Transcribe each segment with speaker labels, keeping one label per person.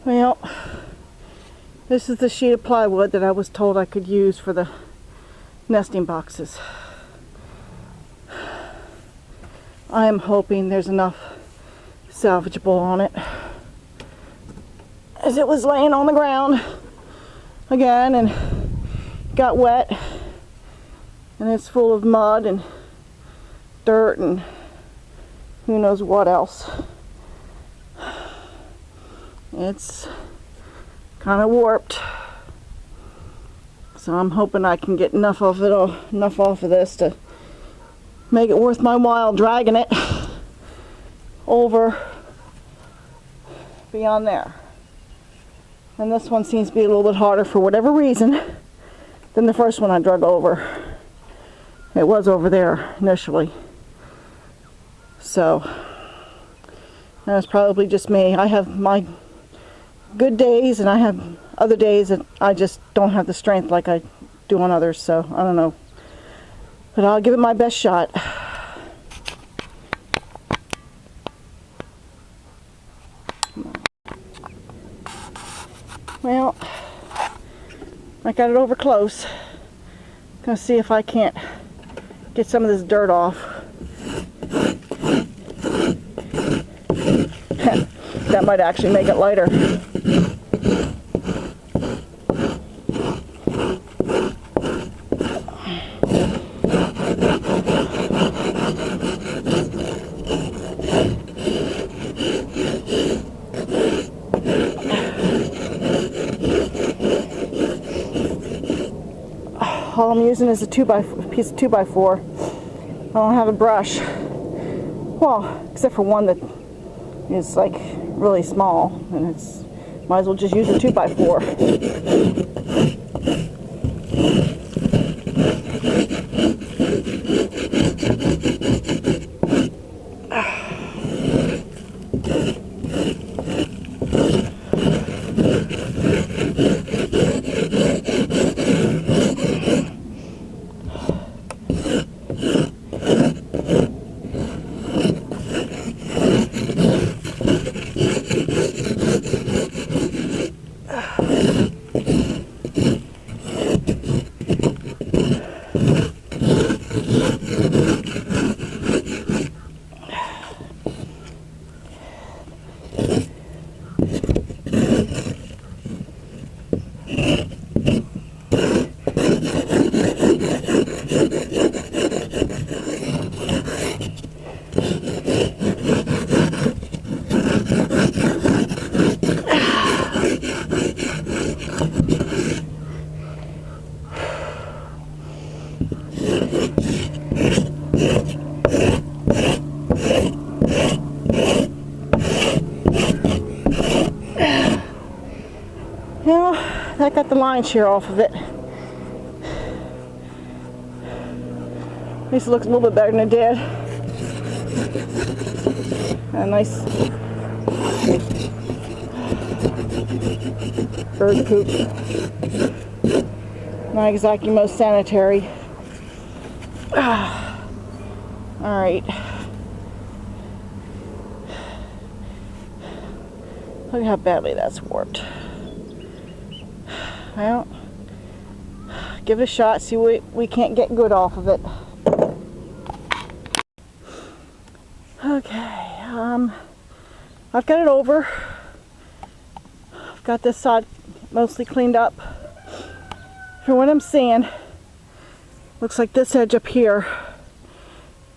Speaker 1: Well, this is the sheet of plywood that I was told I could use for the nesting boxes. I am hoping there's enough salvageable on it, as it was laying on the ground again and got wet, and it's full of mud and dirt and who knows what else. It's kind of warped, so I'm hoping I can get enough off of this to make it worth my while dragging it over beyond there. And this one seems to be a little bit harder for whatever reason than the first one I drug over. It was over there initially, so that's probably just me. I have my good days and I have other days that I just don't have the strength like I do on others, so I don't know, but I'll give it my best shot. Well, I got it over close. Gonna see if I can't get some of this dirt off. That might actually make it lighter. All I'm using is a piece of 2x4. I don't have a brush. Well, except for one that is like really small, and it's might as well just use a 2x4. Well, that got the line shear off of it. At least it looks a little bit better than it did. A nice bird poop. Not exactly most sanitary. Alright. Look how badly that's warped. Well, give it a shot, see what we can't get good off of it. Okay, I've got it over. I've got this side mostly cleaned up. From what I'm seeing, looks like this edge up here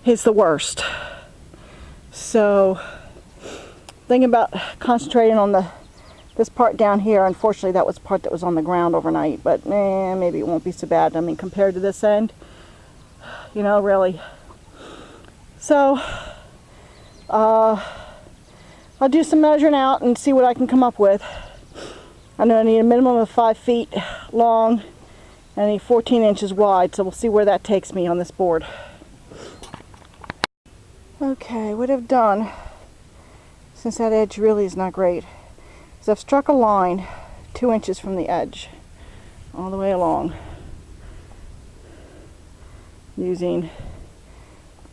Speaker 1: is the worst. So, thinking about concentrating on this part down here. Unfortunately, that was the part that was on the ground overnight, but maybe it won't be so bad. I mean, compared to this end, you know, really. So, I'll do some measuring out and see what I can come up with. I know I need a minimum of 5 feet long and I need 14 inches wide, so we'll see where that takes me on this board. Okay, what I've done, since that edge really is not great, is I've struck a line 2 inches from the edge all the way along using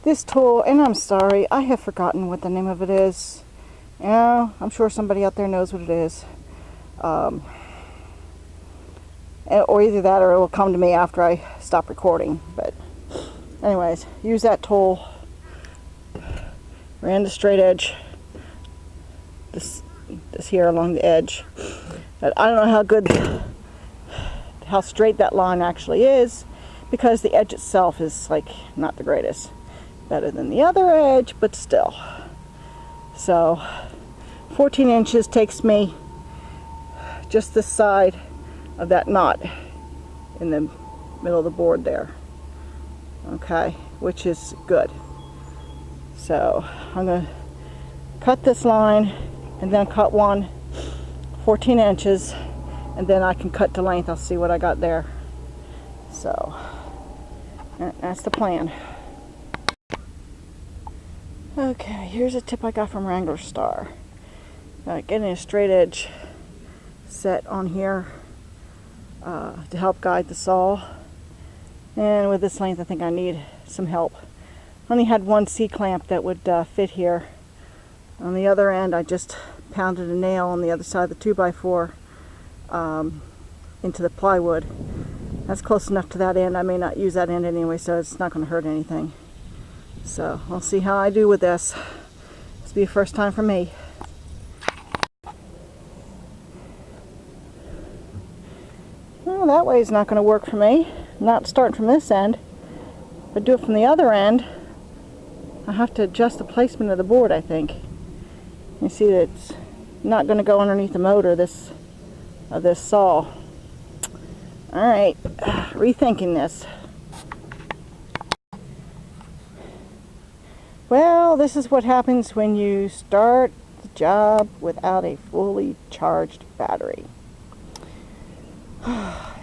Speaker 1: this tool, and I'm sorry, I have forgotten what the name of it is. You know, I'm sure somebody out there knows what it is. Or either that or it will come to me after I stop recording. But anyways, use that tool. Ran the straight edge, this here along the edge. But I don't know how straight that line actually is, because the edge itself is like not the greatest. Better than the other edge, but still. So 14 inches takes me just this side of that knot in the middle of the board there. Okay, which is good. So I'm going to cut this line and then cut one 14 inches, and then I can cut to length. I'll see what I got there. So that's the plan. Okay, here's a tip I got from Wrangler Star. Getting a straight edge set on here to help guide the saw. And with this length, I think I need some help. I only had one C-clamp that would fit here. On the other end, I just pounded a nail on the other side of the 2x4 into the plywood. That's close enough to that end. I may not use that end anyway, so it's not going to hurt anything. So I'll see how I do with this. This will be a first time for me. Well, that way is not going to work for me. Not starting from this end, but do it from the other end. I have to adjust the placement of the board, I think. You see that it's not going to go underneath the motor of this saw. Alright, rethinking this. Well, this is what happens when you start the job without a fully charged battery.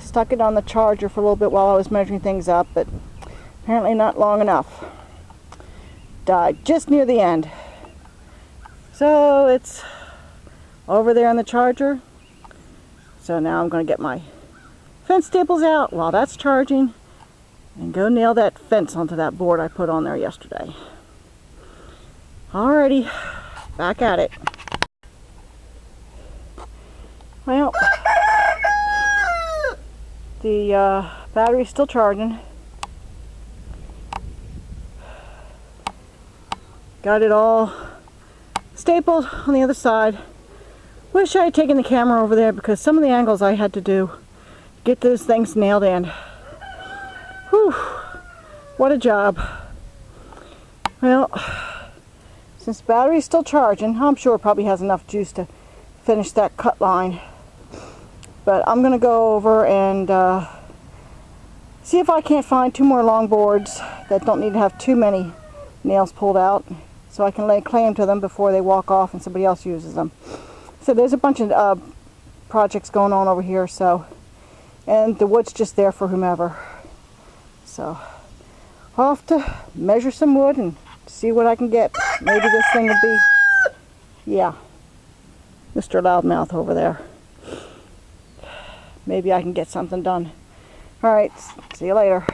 Speaker 1: Stuck it on the charger for a little bit while I was measuring things up, but apparently not long enough. Died just near the end. So it's over there on the charger. So now I'm going to get my fence staples out while that's charging and go nail that fence onto that board I put on there yesterday. Alrighty, back at it. Well, the battery's still charging. Got it all stapled on the other side. Wish I had taken the camera over there, because some of the angles I had to do to get those things nailed in. Whew, what a job. Well, since the battery's still charging, I'm sure it probably has enough juice to finish that cut line. But I'm going to go over and see if I can't find two more long boards that don't need to have too many nails pulled out, so I can lay claim to them before they walk off and somebody else uses them. So there's a bunch of projects going on over here, so, and the wood's just there for whomever. So I'll have to measure some wood and see what I can get. Maybe this thing will be, yeah, Mr. Loudmouth over there. Maybe I can get something done. Alright, see you later.